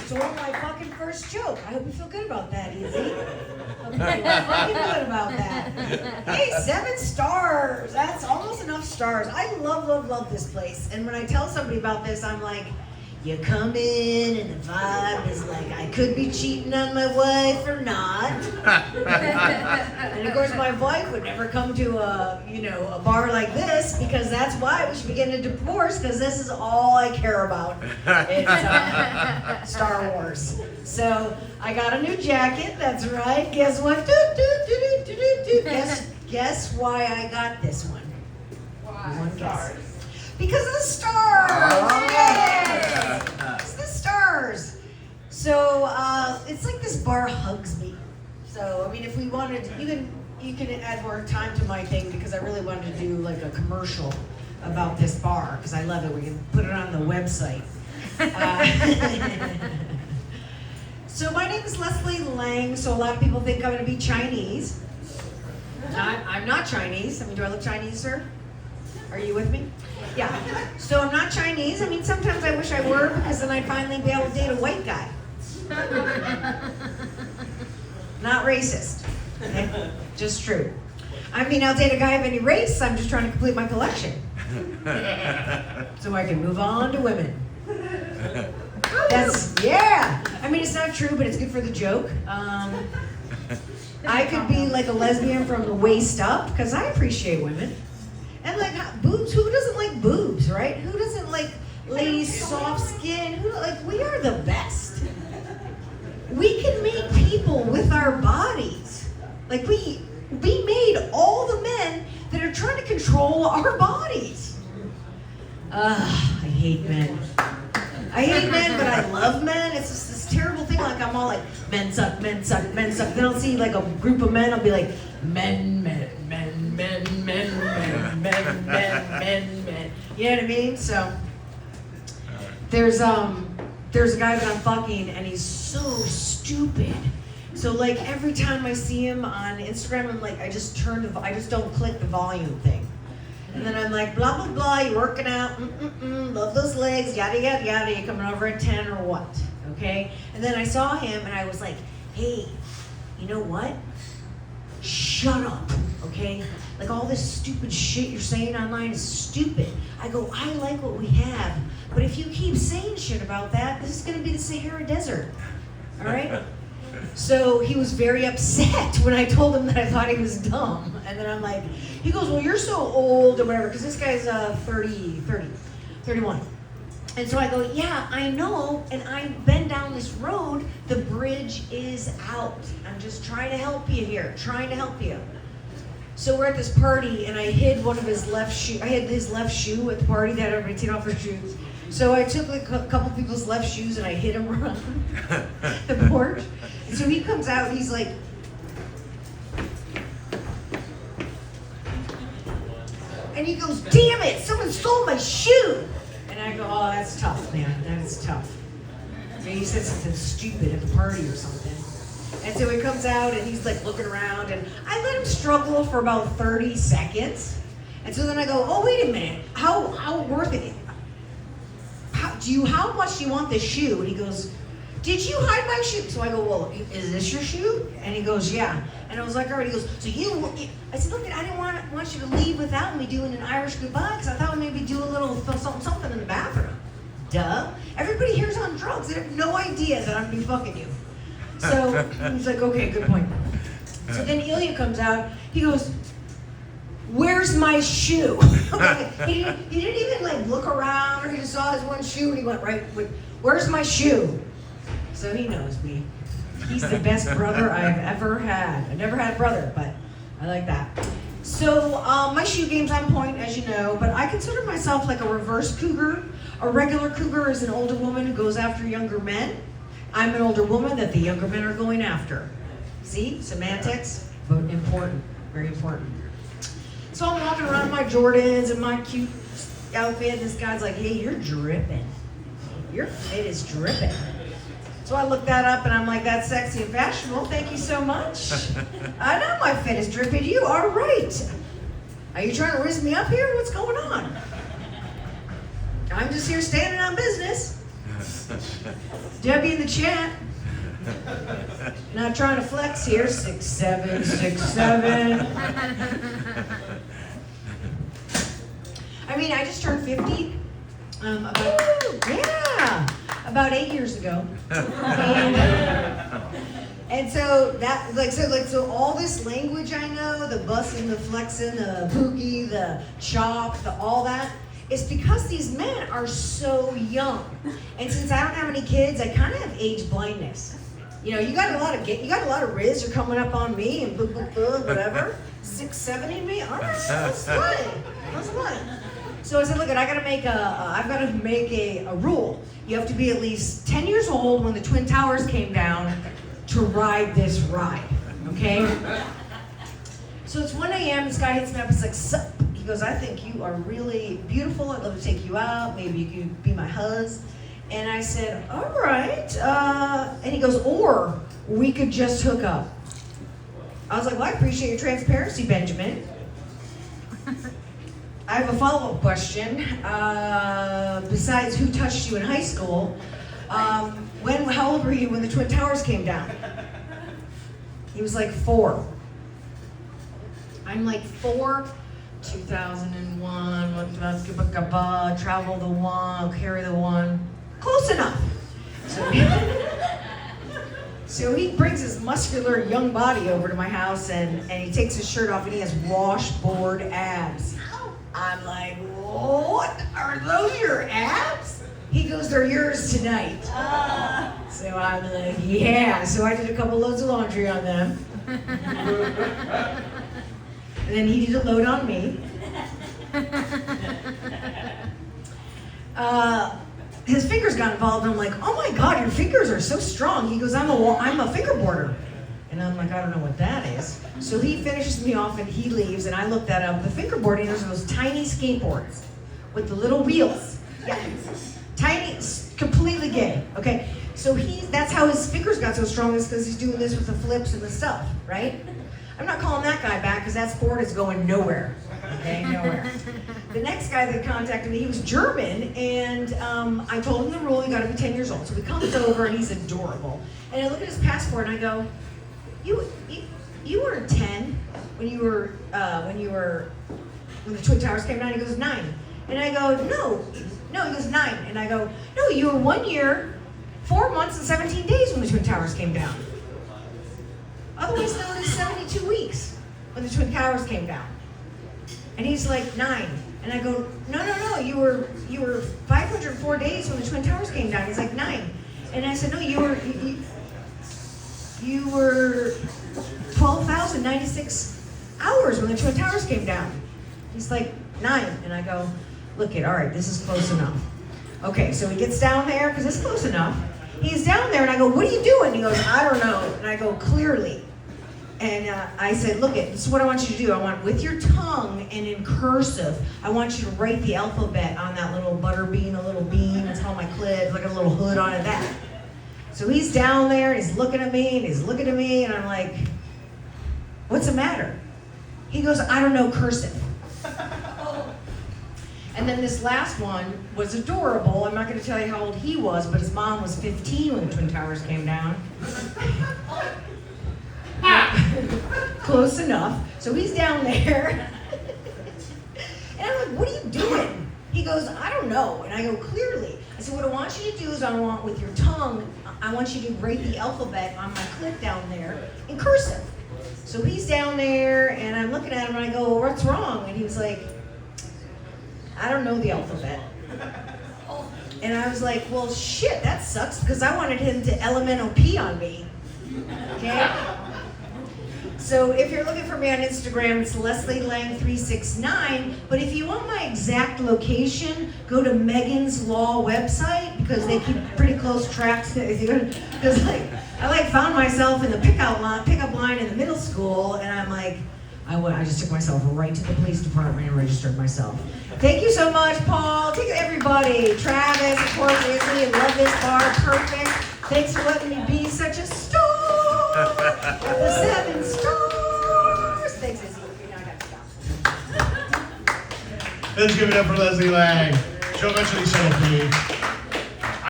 stole my fucking first joke. I hope you feel good about that, Easy. Hope you feel fucking good about that. Hey, 7 stars. That's almost enough stars. I love this place. And when I tell somebody about this, I'm like, you come in and the vibe is like, I could be cheating on my wife or not. And of course my wife would never come to a bar like this, because that's why we should be getting a divorce, because this is all I care about. It's Star Wars. So I got a new jacket, that's right. Guess what? Guess why I got this one? Why? One guess. Because of the stars! Oh, Yeah. It's the stars. So it's like this bar hugs me. So I mean, if we wanted, you can add more time to my thing, because I really wanted to do like a commercial about this bar, because I love it. We can put it on the website. So my name is Leslie Lang. So a lot of people think I'm going to be Chinese. I'm not Chinese. I mean, do I look Chinese, sir? Are you with me? Yeah. So I'm not Chinese. I mean, sometimes I wish I were, because then I'd finally be able to date a white guy. Not racist. Okay? Just true. I mean, I'll date a guy of any race. I'm just trying to complete my collection. So I can move on to women. Yeah. I mean, it's not true, but it's good for the joke. I could be like a lesbian from the waist up, because I appreciate women. And like boobs, who doesn't like boobs, right? Who doesn't like ladies' soft skin? We are the best. We can make people with our bodies. Like we made all the men that are trying to control our bodies. I hate men. I hate men, but I love men. It's just this terrible thing. Like I'm all like, men suck, men suck, men suck. Then I'll see like a group of men. I'll be like, men. You know what I mean? So there's a guy that I'm fucking, and he's so stupid. So like every time I see him on Instagram, I'm like, I just don't click the volume thing. And then I'm like, blah, blah, blah, you're working out, love those legs, yada, yada, yada, you coming over at 10 or what, okay? And then I saw him, and I was like, hey, you know what? Shut up, okay? Like all this stupid shit you're saying online is stupid. I go, I like what we have, but if you keep saying shit about that, this is gonna be the Sahara Desert, all right? So he was very upset when I told him that I thought he was dumb. And then I'm like, he goes, well, you're so old or whatever, because this guy's 31. And so I go, yeah, I know, and I've been down this road, the bridge is out. I'm just trying to help you here, trying to help you. So we're at this party, and I hid one of his left shoe. I hid his left shoe at the party. They had everybody take off their shoes. So I took like a couple people's left shoes, and I hid them around the porch. And so he comes out, and he's like, and he goes, damn it, someone stole my shoe. And I go, oh, that's tough, man, that is tough. And he said something stupid at the party or something. And so he comes out, and he's like looking around, and I let him struggle for about 30 seconds. And so then I go, oh, wait a minute, how worth it? How much do you want this shoe? And he goes, did you hide my shoe? So I go, well, is this your shoe? And he goes, yeah. And I was like, all right. He goes, so I said, look, I didn't want you to leave without me doing an Irish goodbye, because I thought maybe do a little something in the bathroom. Duh. Everybody here's on drugs. They have no idea that I'm gonna be fucking you. So he's like, okay, good point. So then Ilya comes out. He goes, where's my shoe? he didn't even like look around, or he just saw his one shoe, and he went right, where's my shoe? So he knows me. He's the best brother I've ever had. I never had a brother, but I like that. So my shoe game's on point, as you know, but I consider myself like a reverse cougar. A regular cougar is an older woman who goes after younger men. I'm an older woman that the younger men are going after. See, semantics, but important, very important. So I'm walking around in my Jordans and my cute outfit, and this guy's like, hey, you're dripping. Your fit is dripping. So I looked that up, and I'm like, that's sexy and fashionable. Thank you so much. I know my fit is dripping. You are right. Are you trying to riz me up here? What's going on? I'm just here standing on business. Debbie in the chat. Not trying to flex here. 6767. I mean, I just turned 50. About 8 years ago. And so so all this language I know, the bussin', the flexin', the pookie, the chop, all that, it's because these men are so young. And since I don't have any kids, I kind of have age blindness. You know, you got a lot of Riz, you're coming up on me and whatever. 670 me, all right, that's fine. That's fine. So I said, look, I've got to make a rule. You have to be at least 10 years old when the Twin Towers came down to ride this ride, okay? So it's 1 a.m., this guy hits me up, he's like, sup? He goes, I think you are really beautiful, I'd love to take you out, maybe you could be my husband. And I said, all right, and he goes, or we could just hook up. I was like, well, I appreciate your transparency, Benjamin. I have a follow-up question. Besides who touched you in high school, how old were you when the Twin Towers came down? He was like 4. I'm like 4, 2001, travel the 1, carry the 1. Close enough. So he brings his muscular young body over to my house and he takes his shirt off and he has washboard abs. I'm like, what? Are those your abs? He goes, they're yours tonight. So I'm like, yeah. So I did a couple loads of laundry on them. And then he did a load on me. His fingers got involved and I'm like, oh my God, your fingers are so strong. He goes, I'm a fingerboarder. And I'm like, I don't know what that is. So he finishes me off and he leaves and I looked that up. The fingerboarding is those tiny skateboards with the little wheels. Yeah. Tiny, completely gay. Okay. So that's how his fingers got so strong, is because he's doing this with the flips and the stuff, right? I'm not calling that guy back because that sport is going nowhere. Okay, nowhere. The next guy that contacted me, he was German, and I told him the rule, you gotta be 10 years old. So he comes over and he's adorable. And I look at his passport and I go, you weren't 10 when the Twin Towers came down. He goes, 9. And I go, no, he goes 9. And I go, no, you were 1 year, 4 months, and 17 days when the Twin Towers came down. Otherwise known as 72 weeks when the Twin Towers came down. And he's like, 9. And I go, no, you were 504 days when the Twin Towers came down. He's like, 9. And I said, no, you were 12,096 hours when the Twin Towers came down. He's like, 9. And I go, look it, all right, this is close enough. Okay, so he gets down there, because it's close enough. He's down there, and I go, what are you doing? He goes, I don't know. And I go, clearly. And I said, look it, this is what I want you to do. I want, with your tongue and in cursive, I want you to write the alphabet on that little butter bean, a little bean. It's on my clit, like a little hood on it, that. So he's down there, and he's looking at me, and I'm like, what's the matter? He goes, I don't know cursive. And then this last one was adorable. I'm not going to tell you how old he was, but his mom was 15 when the Twin Towers came down. Close enough. So he's down there. And I'm like, what are you doing? He goes, I don't know. And I go, clearly. I said, what I want you to do is with your tongue, I want you to write the alphabet on my clit down there in cursive. So he's down there, and I'm looking at him, and I go, well, what's wrong? And he was like, I don't know the alphabet. And I was like, well, shit, that sucks, because I wanted him to LMNOP on me. Okay? So if you're looking for me on Instagram, it's Leslie Lang 369. But if you want my exact location, go to Megan's Law website, because they keep pretty close tracks. Because I found myself in the pickup line in the middle school, and I'm like, I just took myself right to the police department and registered myself. Thank you so much, Paul. Thank you, everybody. Travis, of course, Izzy, love this bar. Perfect. Thanks for letting me be such a star. Of the 7 stars. Thanks, Izzy. Now I got to stop. Let's give it up for Leslie Lang. Show eventually so please.